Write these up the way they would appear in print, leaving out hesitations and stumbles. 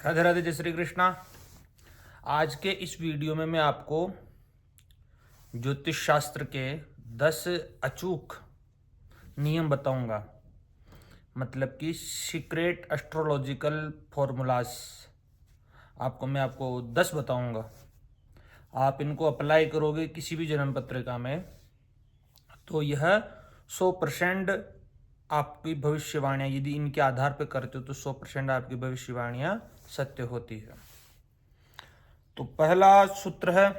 राधे राधे, जय श्री कृष्णा। आज के इस वीडियो में मैं आपको ज्योतिष शास्त्र के 10 अचूक नियम बताऊंगा, मतलब कि सीक्रेट एस्ट्रोलॉजिकल फॉर्मूलाज मैं आपको 10 बताऊंगा। आप इनको अप्लाई करोगे किसी भी जन्म पत्रिका में तो यह 100% आपकी भविष्यवाणियाँ, यदि इनके आधार पर करते हो तो 100% आपकी भविष्यवाणियाँ सत्य होती है। तो पहला सूत्र है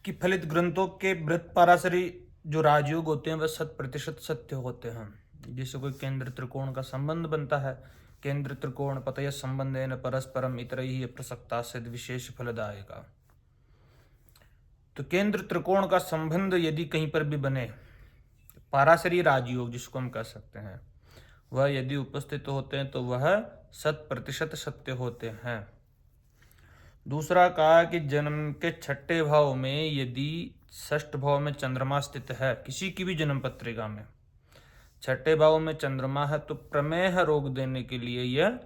कि फलित ग्रंथों के वृत्त पाराशरी जो राजयोग होते हैं वह 100% सत्य होते हैं। जैसे कोई केंद्र त्रिकोण का संबंध बनता है, केंद्र त्रिकोण पतय संबंधेन परस्परम इतरैहि प्रसक्ता सिद्ध विशेष फलदायका। तो केंद्र त्रिकोण का संबंध यदि कहीं पर भी बने, पाराशरी राजयोग जिसको हम कह सकते हैं, वह यदि उपस्थित होते हैं तो वह 100% सत्य होते हैं। दूसरा कहा कि जन्म के 6ठे भाव में यदि 6ठ भाव में चंद्रमा स्थित है, किसी की भी जन्म पत्रिका में 6ठे भाव में चंद्रमा है, तो प्रमेह रोग देने के लिए यह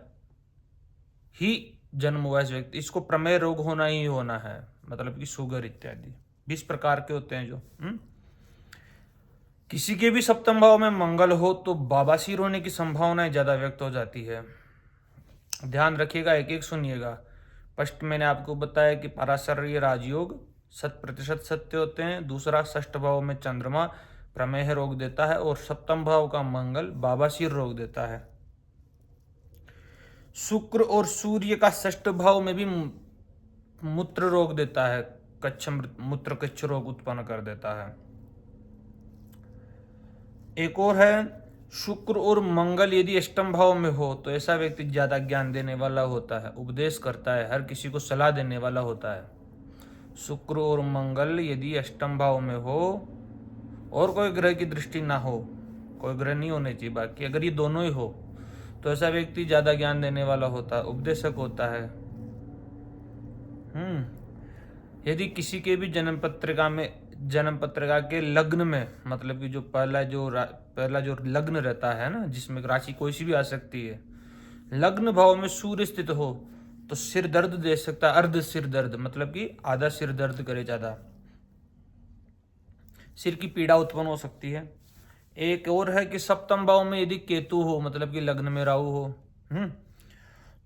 ही जन्म हुआ इस व्यक्ति, इसको प्रमेह रोग होना ही होना है, मतलब कि शुगर इत्यादि 20 प्रकार के होते हैं जो किसी के भी सप्तम भाव में मंगल हो तो बाबासीर होने की संभावना ज्यादा व्यक्त हो जाती है। ध्यान रखिएगा, एक एक सुनिएगा। फर्स्ट मैंने आपको बताया कि पाराशर्य राजयोग 100% सत्य होते हैं। दूसरा, 6ठ भाव में चंद्रमा प्रमेह रोग देता है और सप्तम भाव का मंगल बाबासीर रोग देता है। शुक्र और सूर्य का 6ठ भाव में भी मूत्र रोग देता है, मूत्र कच्छ रोग उत्पन्न कर देता है। एक और है, शुक्र और मंगल यदि अष्टम भाव में हो तो ऐसा व्यक्ति ज्यादा ज्ञान देने वाला होता है, उपदेश करता है, हर किसी को सलाह देने वाला होता है। शुक्र और मंगल यदि अष्टम भाव में हो और कोई ग्रह की दृष्टि ना हो, कोई ग्रह नहीं होने चाहिए, बाकी अगर ये दोनों ही हो तो ऐसा व्यक्ति ज्यादा ज्ञान देने वाला होता है, उपदेशक होता है। यदि किसी के भी जन्म पत्रिका के लग्न में, मतलब कि जो पहला जो लग्न रहता है ना, जिसमें राशि कोई सी भी आ सकती है, लग्न भाव में सूर्य स्थित हो तो सिर दर्द दे सकता है, अर्ध सिर दर्द, मतलब कि आधा सिर दर्द करे, ज्यादा सिर की पीड़ा उत्पन्न हो सकती है। एक और है कि सप्तम भाव में यदि केतु हो, मतलब कि लग्न में राहु हो,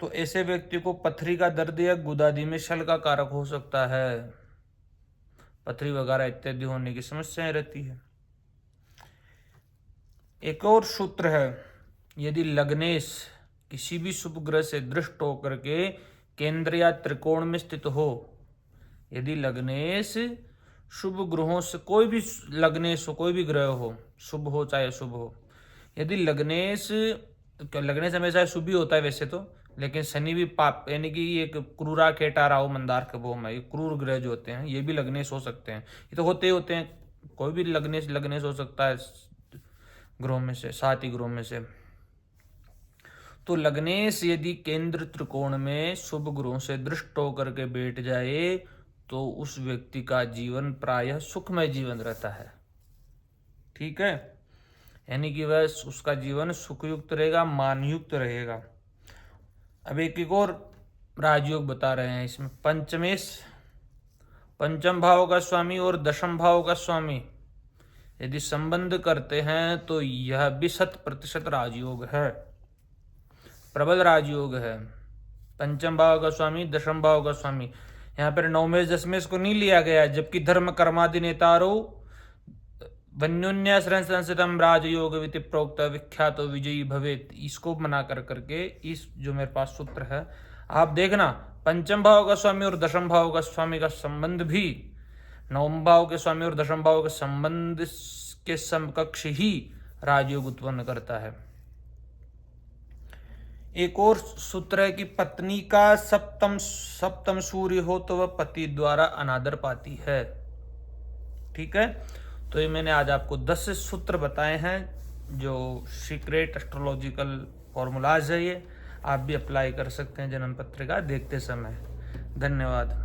तो ऐसे व्यक्ति को पथरी का दर्द या गुदादी में शल का कारक हो सकता है, पथरी वगैरह इत्यादि होने की समस्याएं रहती है। एक और सूत्र है, यदि लग्नेश किसी भी शुभ ग्रह से दृष्ट होकर के केंद्र या त्रिकोण में स्थित हो, यदि लग्नेश शुभ ग्रहों से, कोई भी लग्नेश हो, कोई भी ग्रह हो, शुभ हो चाहे अशुभ हो, यदि लग्नेश हमेशा शुभ ही होता है वैसे तो, लेकिन शनि भी पाप, यानी कि एक क्रूरा केटा राहु मंदार के भोम है, ये क्रूर ग्रह जो होते हैं ये भी लग्नेश हो सकते हैं। ये तो होते ही होते हैं, कोई भी लग्नेश हो सकता है ग्रहों में से, 7 ही ग्रहों में से। तो लग्नेश यदि केंद्र त्रिकोण में शुभ ग्रहों से दृष्ट होकर के बैठ जाए तो उस व्यक्ति का जीवन प्रायः सुखमय जीवन रहता है। ठीक है, यानी कि वह उसका जीवन सुखयुक्त रहेगा, मानयुक्त रहेगा। अब एक और राजयोग बता रहे हैं इसमें, पंचम भाव का स्वामी और दशम भाव का स्वामी यदि संबंध करते हैं तो यह भी 100% राजयोग है, प्रबल राजयोग है। पंचम भाव का स्वामी, दशम भाव का स्वामी, यहाँ पर नवमेश दशमेश को नहीं लिया गया, जबकि धर्म कर्मादि नेतारो वन्योन्याश्रय संस्थितम राजयोग विति प्रोक्त विख्यात विजयी भवेत, इसको मना करके इस जो मेरे पास सूत्र है आप देखना, पंचम भाव का स्वामी और दशम भाव का स्वामी का संबंध भी नवम भाव के स्वामी और दशम भाव के संबंध के समकक्ष ही राजयोग उत्पन्न करता है। एक और सूत्र है कि पत्नी का सप्तम सूर्य हो तो वह पति द्वारा अनादर पाती है। ठीक है, तो ये मैंने आज आपको 10 सूत्र बताए हैं जो सीक्रेट एस्ट्रोलॉजिकल फॉर्मूलाज है, ये आप भी अप्लाई कर सकते हैं जन्म पत्रिका देखते समय। धन्यवाद।